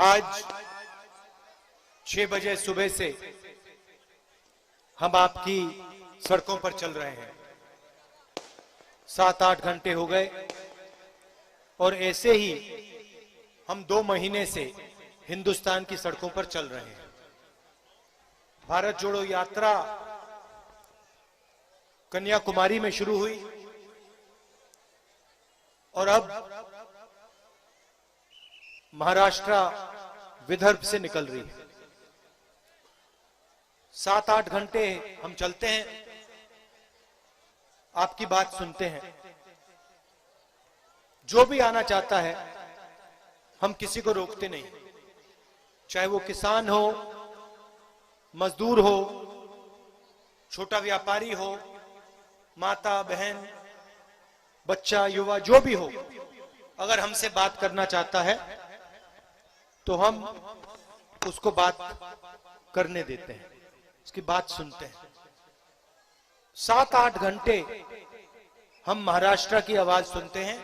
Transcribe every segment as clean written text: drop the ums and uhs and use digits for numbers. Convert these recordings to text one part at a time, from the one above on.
आज 6 बजे सुबह से हम आपकी सड़कों पर चल रहे हैं। 7-8 घंटे हो गए और ऐसे ही हम 2 महीने से हिंदुस्तान की सड़कों पर चल रहे हैं। भारत जोड़ो यात्रा कन्याकुमारी में शुरू हुई और अब महाराष्ट्र विदर्भ से निकल रही है। 7-8 घंटे हम चलते हैं, आपकी बात सुनते हैं। जो भी आना चाहता है हम किसी को रोकते नहीं, चाहे वो किसान हो, मजदूर हो, छोटा व्यापारी हो, माता बहन, बच्चा, युवा, जो भी हो, अगर हमसे बात करना चाहता है तो हम उसको बात करने देते हैं, उसकी बात सुनते हैं। 7-8 घंटे हम महाराष्ट्र की आवाज सुनते हैं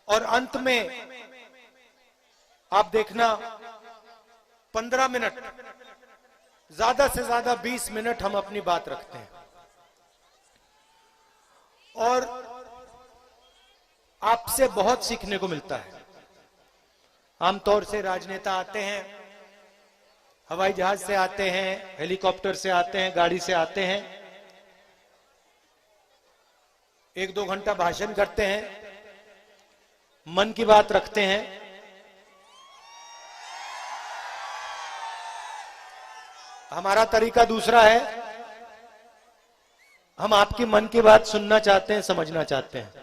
और अंत में आप देखना 15 मिनट, ज्यादा से ज्यादा 20 मिनट हम अपनी बात रखते हैं और आपसे बहुत सीखने को मिलता है। आमतौर से राजनेता आते हैं, हवाई जहाज से आते हैं, हेलीकॉप्टर से आते हैं, गाड़ी से आते हैं, 1-2 घंटा भाषण करते हैं, मन की बात रखते हैं। हमारा तरीका दूसरा है, हम आपकी मन की बात सुनना चाहते हैं, समझना चाहते हैं।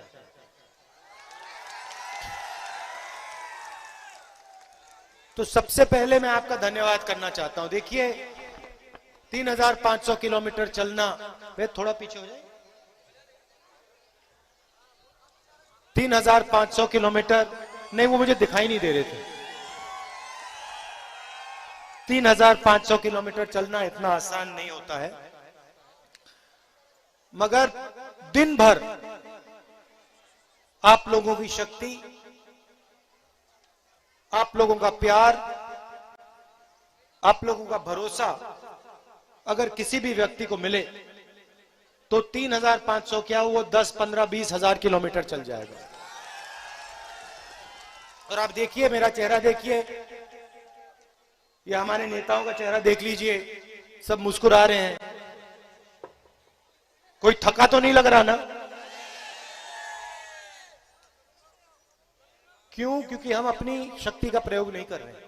तो सबसे पहले मैं आपका धन्यवाद करना चाहता हूं। देखिए 3500 किलोमीटर चलना, वे थोड़ा पीछे हो जाए, 3500 किलोमीटर नहीं, वो मुझे दिखाई नहीं दे रहे थे। 3500 किलोमीटर चलना इतना आसान नहीं होता है, मगर दिन भर आप लोगों की शक्ति, आप लोगों का प्यार, आप लोगों का भरोसा अगर किसी भी व्यक्ति को मिले तो 3500 क्या, वो 10, 15, 20 हजार किलोमीटर चल जाएगा। और आप देखिए, मेरा चेहरा देखिए, ये हमारे नेताओं का चेहरा देख लीजिए, सब मुस्कुरा रहे हैं। कोई थका तो नहीं लग रहा ना? क्यों? क्योंकि हम अपनी शक्ति का प्रयोग नहीं कर रहे हैं,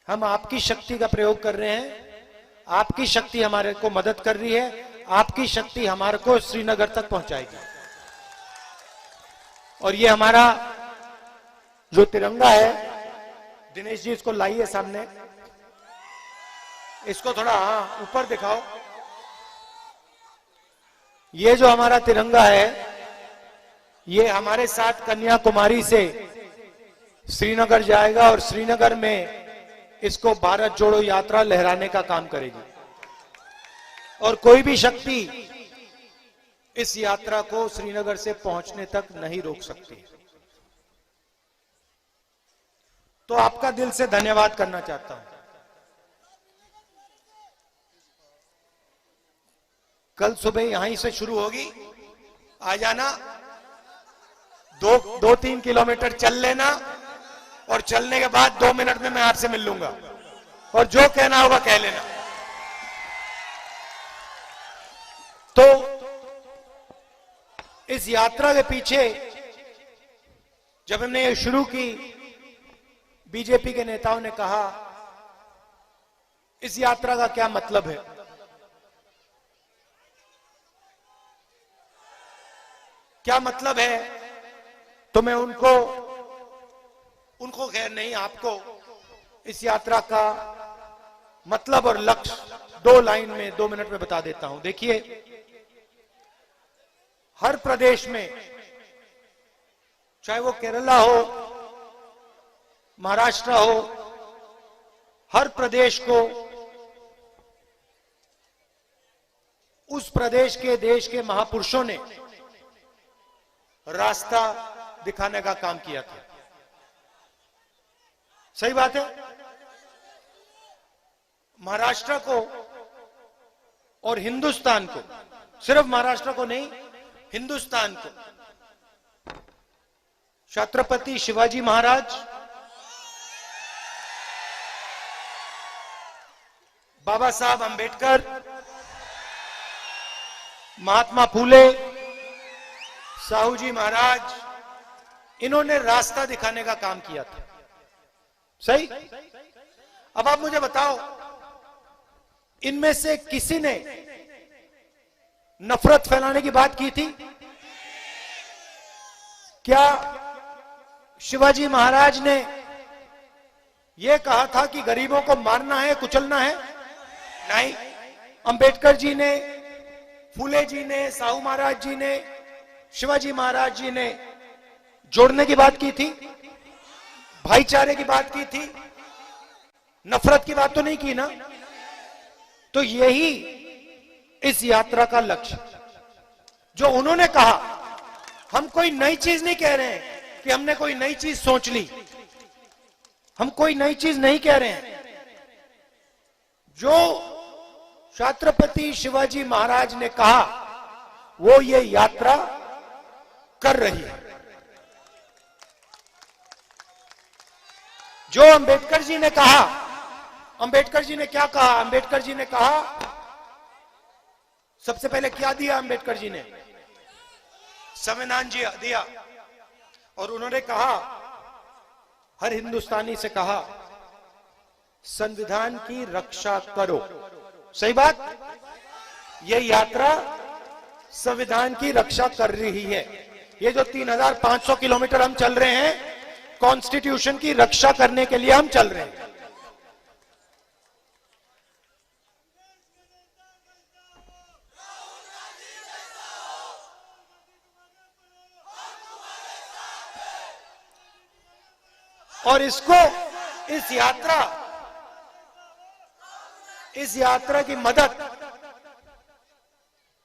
हम आपकी शक्ति का प्रयोग कर रहे हैं। आपकी शक्ति हमारे को मदद कर रही है, आपकी शक्ति हमारे को श्रीनगर तक पहुंचाएगी। और ये हमारा जो तिरंगा है, दिनेश जी इसको लाइए सामने, इसको थोड़ा ऊपर दिखाओ। ये जो हमारा तिरंगा है, ये हमारे साथ कन्याकुमारी से श्रीनगर जाएगा और श्रीनगर में इसको भारत जोड़ो यात्रा लहराने का काम करेगी। और कोई भी शक्ति इस यात्रा को श्रीनगर से पहुंचने तक नहीं रोक सकती। तो आपका दिल से धन्यवाद करना चाहता हूं। कल सुबह यहीं से शुरू होगी, आ जाना, 2-3 किलोमीटर चल लेना और चलने के बाद 2 मिनट में मैं आपसे मिल लूंगा और जो कहना होगा कह लेना। तो इस यात्रा के पीछे जब हमने ये शुरू की, बीजेपी के नेताओं ने कहा इस यात्रा का क्या मतलब है। क्या मतलब है? तो मैं उनको खैर नहीं, आपको इस यात्रा का मतलब और लक्ष्य 2 लाइन में, 2 मिनट में बता देता हूं। देखिए, हर प्रदेश में, चाहे वो केरला हो, महाराष्ट्र हो, हर प्रदेश को उस प्रदेश के, देश के महापुरुषों ने रास्ता दिखाने का काम किया था। सही बात है। महाराष्ट्र को और हिंदुस्तान को, सिर्फ महाराष्ट्र को नहीं, हिंदुस्तान को छत्रपति शिवाजी महाराज, बाबा साहब अंबेडकर, महात्मा फूले, साहू जी महाराज, इन्होंने रास्ता दिखाने का काम किया था। सही। अब आप मुझे बताओ, इनमें से किसी ने नफरत फैलाने की बात की थी क्या? शिवाजी महाराज ने यह कहा था कि गरीबों को मारना है, कुचलना है? नहीं। अंबेडकर जी ने, फूले जी ने, साहू महाराज जी ने, शिवाजी महाराज जी ने जोड़ने की बात की थी, भाईचारे की बात की थी, नफरत की बात तो नहीं की ना। तो यही इस यात्रा का लक्ष्य, जो उन्होंने कहा, हम कोई नई चीज नहीं कह रहे हैं कि हमने कोई नई चीज सोच ली, हम कोई नई चीज नहीं कह रहे हैं। जो छत्रपति शिवाजी महाराज ने कहा वो ये यात्रा कर रही है। जो अंबेडकर जी ने कहा, अंबेडकर जी ने क्या कहा? अंबेडकर जी ने कहा, सबसे पहले क्या दिया अंबेडकर जी ने? संविधान जी दिया। और उन्होंने कहा, हर हिंदुस्तानी से कहा, संविधान की रक्षा करो। सही बात। यह यात्रा संविधान की रक्षा कर रही है। ये जो 3500 किलोमीटर हम चल रहे हैं, कॉन्स्टिट्यूशन की रक्षा करने के लिए हम चल रहे हैं। और इसको, इस यात्रा की मदद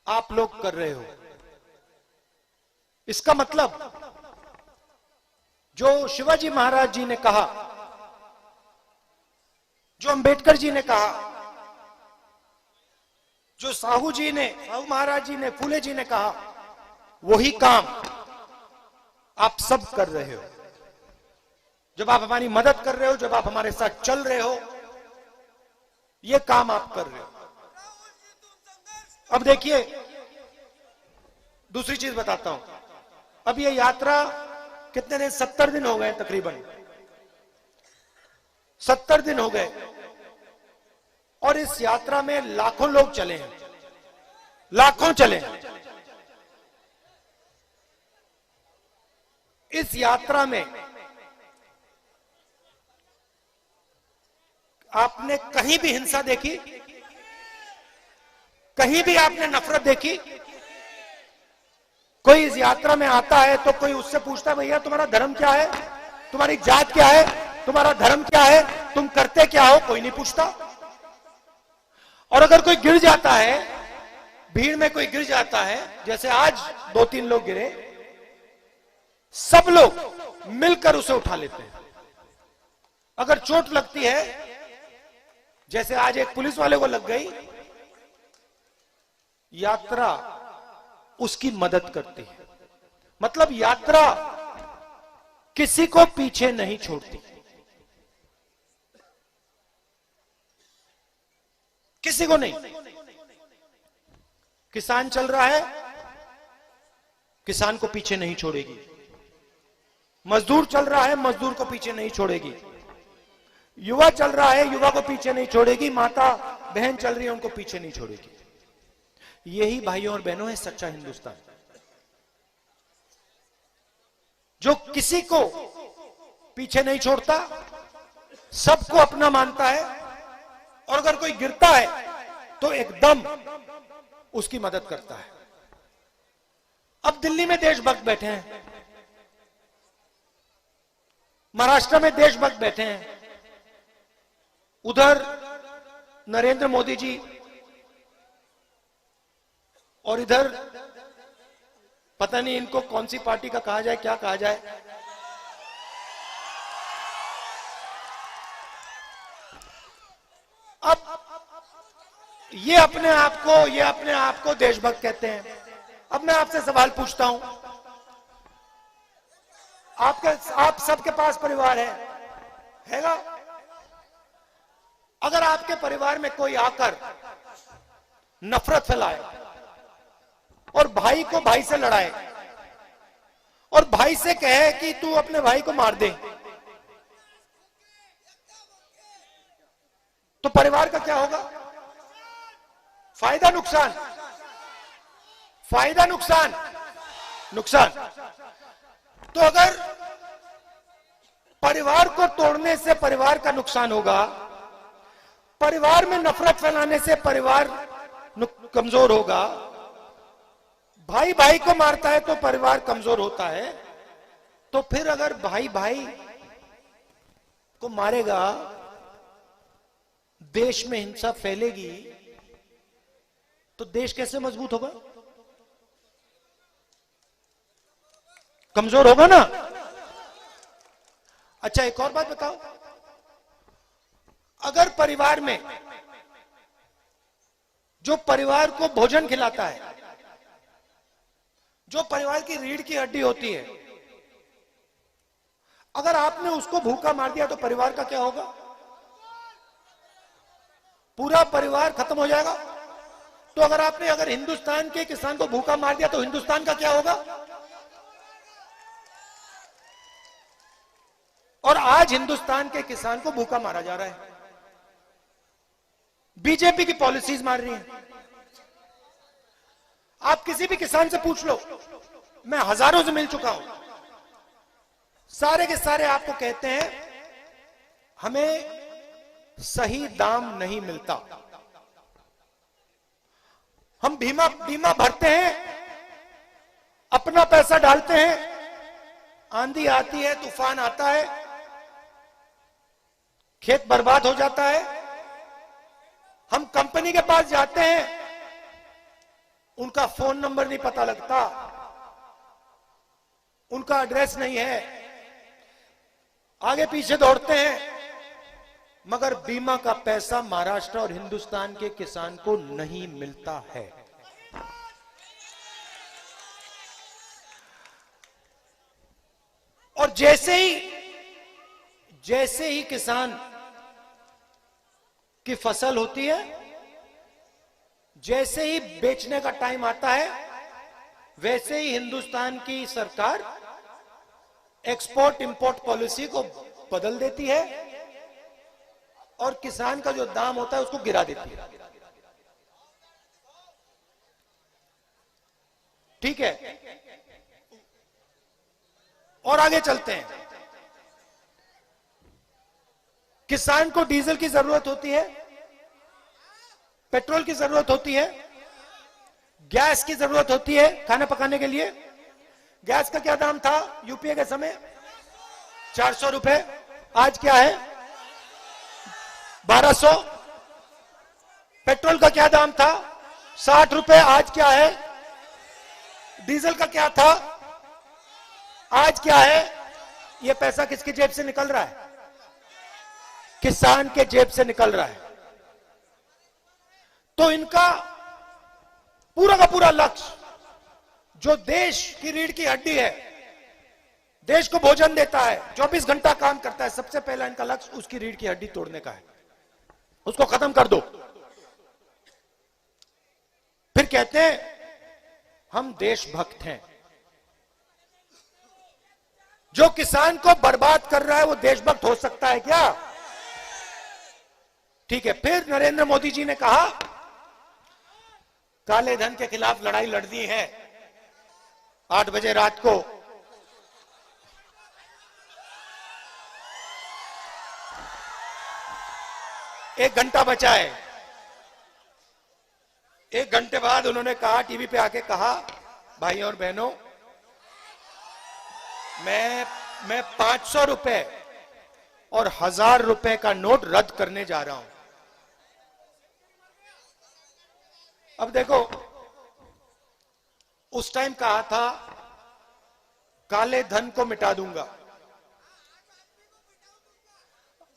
आप लोग कर रहे हो। इसका मतलब जो शिवाजी महाराज जी ने कहा, जो अंबेडकर जी ने कहा, जो साहू महाराज जी ने, फूले जी ने कहा, वही काम आप सब कर रहे हो। जब आप हमारी मदद कर रहे हो, जब आप हमारे साथ चल रहे हो, ये काम आप कर रहे हो। अब देखिए, दूसरी चीज बताता हूं। अब ये यात्रा कितने दिन? 70 दिन हो गए तकरीबन, 70 दिन हो गए। और इस यात्रा में लाखों लोग चले हैं, लाखों चले हैं। इस यात्रा में आपने कहीं भी हिंसा देखी? कहीं भी आपने नफरत देखी? कोई इस यात्रा में आता है तो कोई उससे पूछता है, भैया तुम्हारा धर्म क्या है, तुम्हारी जात क्या है, तुम्हारा धर्म क्या है, तुम करते क्या हो? कोई नहीं पूछता। और अगर कोई गिर जाता है, भीड़ में कोई गिर जाता है, जैसे आज 2-3 लोग गिरे, सब लोग मिलकर उसे उठा लेते हैं। अगर चोट लगती है, जैसे आज एक पुलिस वाले को लग गई, यात्रा उसकी मदद करती है। मतलब यात्रा किसी को पीछे नहीं छोड़ती, किसी को नहीं। किसान चल रहा है, किसान को पीछे नहीं छोड़ेगी। मजदूर चल रहा है, मजदूर को पीछे नहीं छोड़ेगी। युवा चल रहा है, युवा को पीछे नहीं छोड़ेगी। माता बहन चल रही है, उनको पीछे नहीं छोड़ेगी। यही भाइयों और बहनों है सच्चा हिंदुस्तान, जो किसी को पीछे नहीं छोड़ता, सबको अपना मानता है। और अगर कोई गिरता है तो एकदम उसकी मदद करता है। अब दिल्ली में देशभक्त बैठे हैं, महाराष्ट्र में देशभक्त बैठे हैं, उधर नरेंद्र मोदी जी, और इधर पता नहीं इनको कौन सी पार्टी का कहा जाए, क्या कहा जाए, अब ये अपने आप को देशभक्त कहते हैं। अब मैं आपसे सवाल पूछता हूं, आप सबके पास परिवार हैगा? अगर आपके परिवार में कोई आकर नफरत फैलाए और भाई को भाई से लड़ाए और भाई से कहे कि तू अपने भाई को मार दे, तो परिवार का क्या होगा? फायदा नुकसान? फायदा नुकसान? नुकसान। तो अगर परिवार को तोड़ने से परिवार का नुकसान होगा, परिवार में नफरत फैलाने से परिवार कमजोर होगा, भाई भाई को मारता है तो परिवार कमजोर होता है, तो फिर अगर भाई भाई को मारेगा, देश में हिंसा फैलेगी, तो देश कैसे मजबूत होगा? कमजोर होगा ना। अच्छा, एक और बात बताओ, अगर परिवार में जो परिवार को भोजन खिलाता है, जो परिवार की रीढ़ की हड्डी होती है, अगर आपने उसको भूखा मार दिया तो परिवार का क्या होगा? पूरा परिवार खत्म हो जाएगा। तो अगर हिंदुस्तान के किसान को भूखा मार दिया तो हिंदुस्तान का क्या होगा? और आज हिंदुस्तान के किसान को भूखा मारा जा रहा है, बीजेपी की पॉलिसीज मार रही हैं। आप किसी भी किसान से पूछ लो, मैं हजारों से मिल चुका हूं, सारे के सारे आपको कहते हैं हमें सही दाम नहीं मिलता। हम बीमा भरते हैं, अपना पैसा डालते हैं, आंधी आती है, तूफान आता है, खेत बर्बाद हो जाता है, हम कंपनी के पास जाते हैं, उनका फोन नंबर नहीं पता लगता, उनका एड्रेस नहीं है, आगे पीछे दौड़ते हैं, मगर बीमा का पैसा महाराष्ट्र और हिंदुस्तान के किसान को नहीं मिलता है। और जैसे ही किसान की फसल होती है, जैसे ही बेचने का टाइम आता है, वैसे ही हिंदुस्तान की सरकार एक्सपोर्ट इंपोर्ट पॉलिसी को बदल देती है और किसान का जो दाम होता है उसको गिरा देती है। ठीक है, और आगे चलते हैं। किसान को डीजल की जरूरत होती है, पेट्रोल की जरूरत होती है, गैस की जरूरत होती है खाना पकाने के लिए। गैस का क्या दाम था यूपीए के समय? 400 रुपए। आज क्या है? 1200। पेट्रोल का क्या दाम था? 60 रुपए। आज क्या है? डीजल का क्या था? आज क्या है? यह पैसा किसकी जेब से निकल रहा है? किसान के जेब से निकल रहा है। तो इनका पूरा का पूरा लक्ष्य, जो देश की रीढ़ की हड्डी है, देश को भोजन देता है, 24 घंटा काम करता है, सबसे पहला इनका लक्ष्य उसकी रीढ़ की हड्डी तोड़ने का है। उसको खत्म कर दो। फिर कहते हैं हम देशभक्त हैं। जो किसान को बर्बाद कर रहा है वो देशभक्त हो सकता है क्या? ठीक है। फिर नरेंद्र मोदी जी ने कहा काले धन के खिलाफ लड़ाई लड़नी है। 8 बजे रात को एक घंटा बचा है। 1 घंटे बाद उन्होंने कहा, टीवी पे आके कहा, भाइयों और बहनों, मैं 500 रुपए और 1000 रुपए का नोट रद्द करने जा रहा हूं। अब देखो, उस टाइम कहा था काले धन को मिटा दूंगा।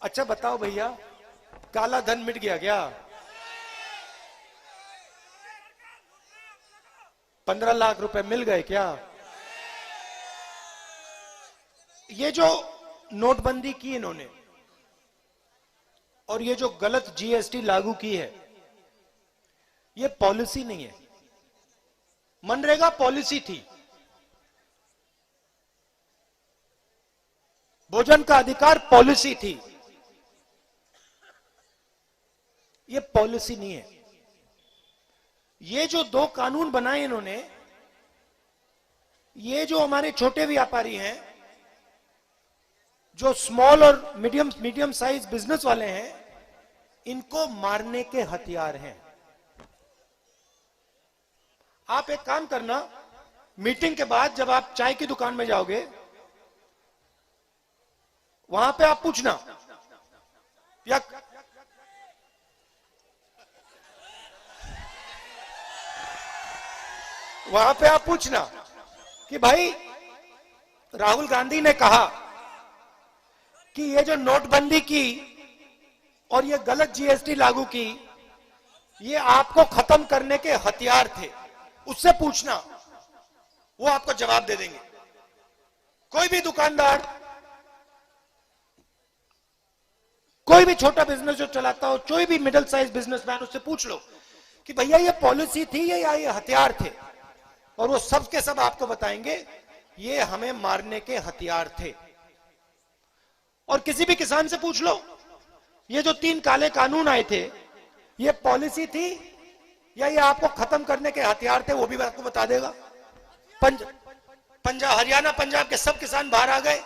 अच्छा बताओ भैया, काला धन मिट गया क्या? 15 लाख रुपए मिल गए क्या? ये जो नोटबंदी की इन्होंने और ये जो गलत जीएसटी लागू की है, ये पॉलिसी नहीं है। मनरेगा पॉलिसी थी, भोजन का अधिकार पॉलिसी थी, ये पॉलिसी नहीं है। ये जो 2 कानून बनाए इन्होंने, ये जो हमारे छोटे व्यापारी हैं, जो स्मॉल और मीडियम साइज बिजनेस वाले हैं, इनको मारने के हथियार हैं। आप एक काम करना, मीटिंग के बाद जब आप चाय की दुकान में जाओगे, वहां पे आप पूछना, या वहां पे आप पूछना कि भाई राहुल गांधी ने कहा कि ये जो नोटबंदी की और ये गलत जीएसटी लागू की, ये आपको खत्म करने के हथियार थे। उससे पूछना, वो आपको जवाब दे देंगे। कोई भी दुकानदार, कोई भी छोटा बिजनेस जो चलाता हो, कोई भी मिडिल साइज बिजनेसमैन, उससे पूछ लो कि भैया ये पॉलिसी थी या ये हथियार थे, और वो सब के सब आपको बताएंगे ये हमें मारने के हथियार थे। और किसी भी किसान से पूछ लो, ये जो 3 काले कानून आए थे, ये पॉलिसी थी या ये आपको खत्म करने के हथियार थे, वो भी आपको बता देगा। हरियाणा पंजाब के सब किसान बाहर आ गए,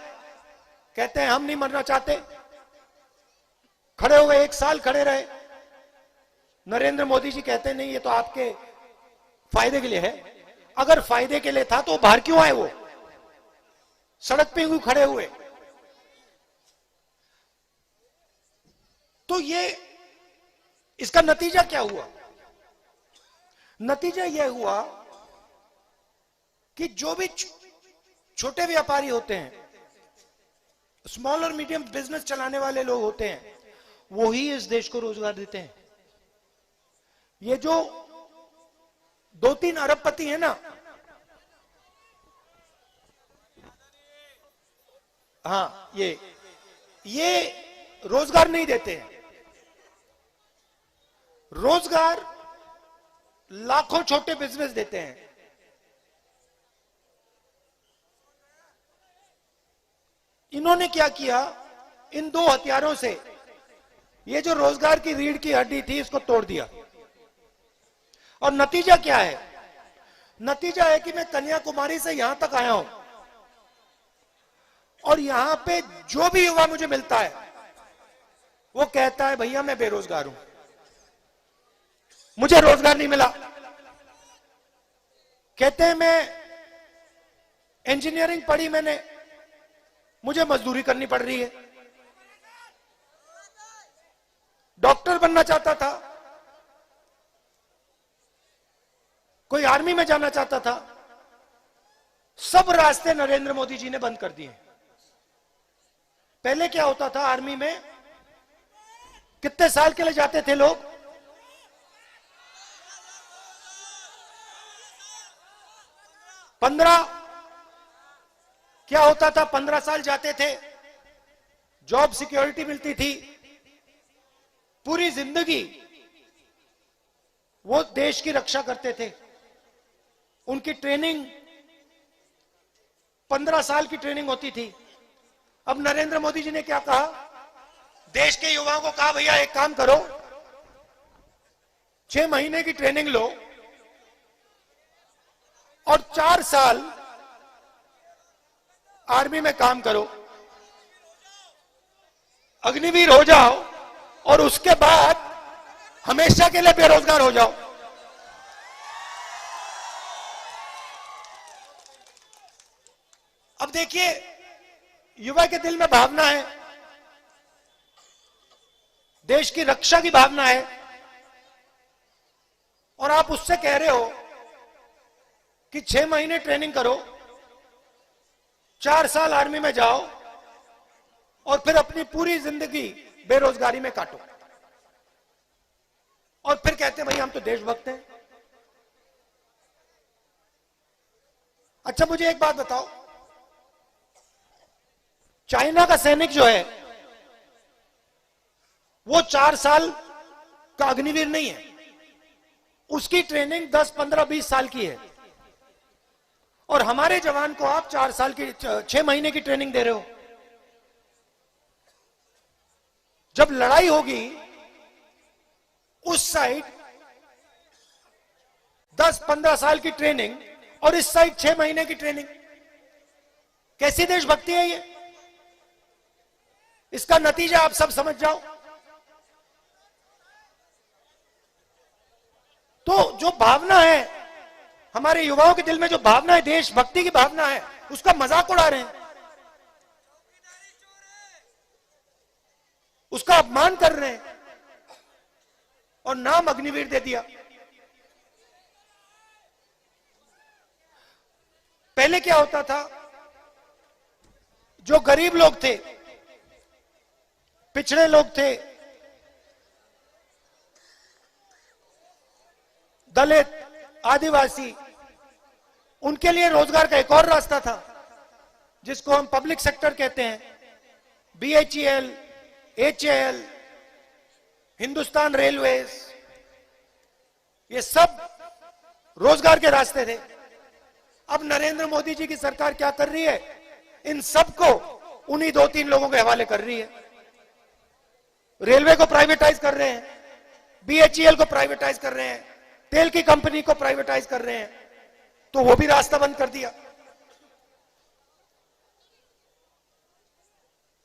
कहते हैं हम नहीं मरना चाहते, खड़े हो गए, 1 साल खड़े रहे। नरेंद्र मोदी जी कहते नहीं ये तो आपके फायदे के लिए है। अगर फायदे के लिए था तो बाहर क्यों आए? वो सड़क पे क्यों खड़े हुए? तो ये इसका नतीजा क्या हुआ? नतीजा यह हुआ कि जो भी छोटे व्यापारी होते हैं, स्मॉल और मीडियम बिजनेस चलाने वाले लोग होते हैं, वो ही इस देश को रोजगार देते हैं। ये जो 2-3 अरबपति है ना, हाँ, ये रोजगार नहीं देते हैं। रोजगार लाखों छोटे बिजनेस देते हैं। इन्होंने क्या किया? इन 2 हथियारों से ये जो रोजगार की रीढ़ की हड्डी थी, इसको तोड़ दिया। और नतीजा क्या है? नतीजा है कि मैं कन्याकुमारी से यहां तक आया हूं, और यहां पे जो भी युवा मुझे मिलता है, वो कहता है भैया मैं बेरोजगार हूं, मुझे रोजगार नहीं मिला। कहते हैं मैं इंजीनियरिंग पढ़ी मैंने, मुझे मजदूरी करनी पड़ रही है। डॉक्टर बनना चाहता था, कोई आर्मी में जाना चाहता था, सब रास्ते नरेंद्र मोदी जी ने बंद कर दिए। पहले क्या होता था? आर्मी में कितने साल के लिए जाते थे लोग? 15। क्या होता था? 15 साल जाते थे, जॉब सिक्योरिटी मिलती थी, पूरी जिंदगी वो देश की रक्षा करते थे। उनकी ट्रेनिंग 15 साल की ट्रेनिंग होती थी। अब नरेंद्र मोदी जी ने क्या कहा? देश के युवाओं को कहा भैया एक काम करो, 6 महीने की ट्रेनिंग लो और 4 साल आर्मी में काम करो, अग्निवीर हो जाओ, और उसके बाद हमेशा के लिए बेरोजगार हो जाओ। अब देखिए, युवा के दिल में भावना है, देश की रक्षा की भावना है, और आप उससे कह रहे हो कि 6 महीने ट्रेनिंग करो, 4 साल आर्मी में जाओ, और फिर अपनी पूरी जिंदगी बेरोजगारी में काटो। और फिर कहते हैं भाई हम तो देशभक्त हैं। अच्छा मुझे एक बात बताओ, चाइना का सैनिक जो है वो 4 साल का अग्निवीर नहीं है, उसकी ट्रेनिंग 10, 15, 20 साल की है। और हमारे जवान को आप 4 साल की 6 महीने की ट्रेनिंग दे रहे हो। जब लड़ाई होगी उस साइड 10, 15 साल की ट्रेनिंग और इस साइड 6 महीने की ट्रेनिंग, कैसी देशभक्ति है ये? इसका नतीजा आप सब समझ जाओ। तो जो भावना है हमारे युवाओं के दिल में, जो भावना है देशभक्ति की भावना है, उसका मजाक उड़ा रहे हैं, उसका अपमान कर रहे हैं और नाम अग्निवीर दे दिया। पहले क्या होता था, जो गरीब लोग थे, पिछड़े लोग थे, दलित, आदिवासी, उनके लिए रोजगार का एक और रास्ता था जिसको हम पब्लिक सेक्टर कहते हैं। BHEL, HAL, हिंदुस्तान रेलवेज, ये सब रोजगार के रास्ते थे। अब नरेंद्र मोदी जी की सरकार क्या कर रही है, इन सबको उन्हीं 2-3 लोगों के हवाले कर रही है। रेलवे को प्राइवेटाइज कर रहे हैं, BHEL को प्राइवेटाइज कर रहे हैं, तेल की कंपनी को प्राइवेटाइज कर रहे हैं, तो वो भी रास्ता बंद कर दिया।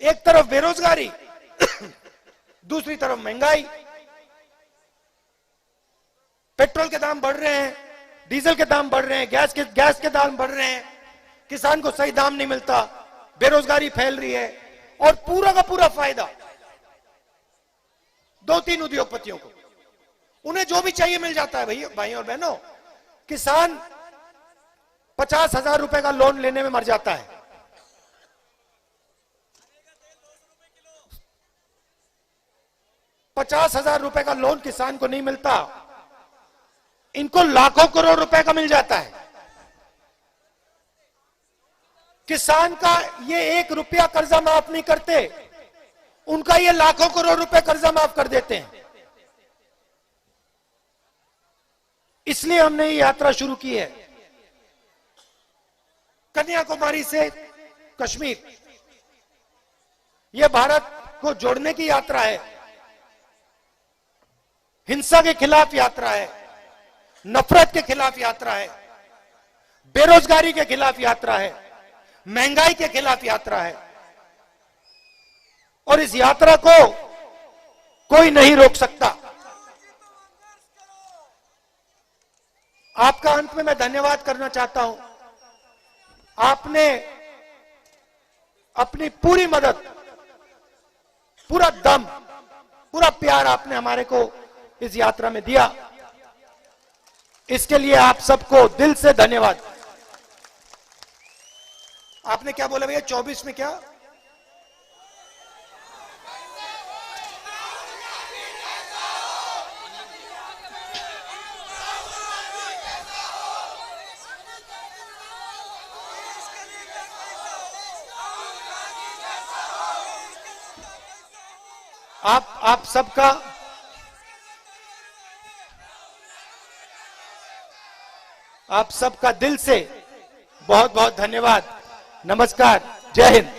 एक तरफ बेरोजगारी, दूसरी तरफ महंगाई, पेट्रोल के दाम बढ़ रहे हैं, डीजल के दाम बढ़ रहे हैं, गैस के दाम बढ़ रहे हैं, किसान को सही दाम नहीं मिलता, बेरोजगारी फैल रही है, और पूरा का पूरा फायदा 2-3 उद्योगपतियों को। उन्हें जो भी चाहिए मिल जाता है। भैया, भाई और बहनों, किसान 50,000 रुपए का लोन लेने में मर जाता है। 50,000 रुपए का लोन किसान को नहीं मिलता, इनको लाखों करोड़ रुपए का मिल जाता है। किसान का ये 1 रुपया कर्जा माफ नहीं करते, उनका ये लाखों करोड़ रुपए कर्जा माफ कर देते हैं। इसलिए हमने ये यात्रा शुरू की है, कन्याकुमारी से कश्मीर। यह भारत को जोड़ने की यात्रा है, हिंसा के खिलाफ यात्रा है, नफरत के खिलाफ यात्रा है, बेरोजगारी के खिलाफ यात्रा है, महंगाई के खिलाफ यात्रा है। और इस यात्रा को कोई नहीं रोक सकता। आपका अंत में मैं धन्यवाद करना चाहता हूं। आपने अपनी पूरी मदद, पूरा दम, पूरा प्यार आपने हमारे को इस यात्रा में दिया। इसके लिए आप सबको दिल से धन्यवाद। आपने क्या बोला भैया, 24 में क्या? आप सबका दिल से बहुत बहुत धन्यवाद। नमस्कार, जय हिंद।